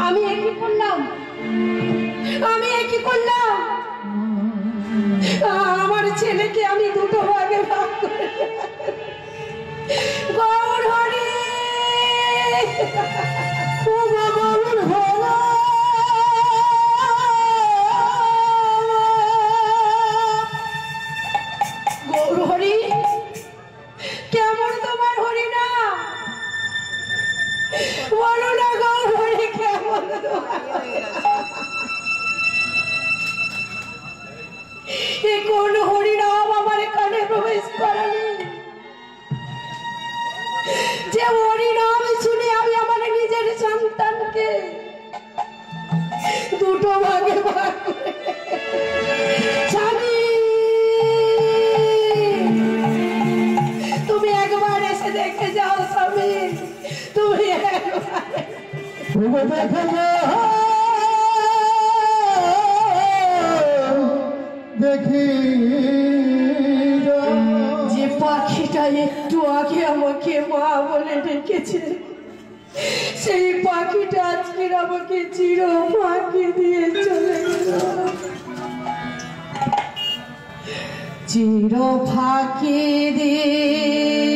আমি একই করলাম, আমি একই করলাম। আমার ছেলেকে আমি দুটো ভাগে ভাগ করে গৌর হরি গৌর হলো গৌর হরি। কেমন তোমার হরি না বলো না গৌর হরি, কেমন কোন হরিনাম আমার কানে প্রবেশ করালে যে হরিনাম শুনে আমি আমার নিজের সন্তানকে দুটো ভাগে ভাগ করে স্বামী, তুমি একবার এসে দেখে যাও স্বামী, তুমি দেখে যাও, দেখি যে পাখিটা একটু আগে আমাকে মা বলে ডেকেছে, সেই পাখিটা আজকে আমাকে চির ফাঁকি দিয়ে চলে গেল। চির ফাঁকি দিয়ে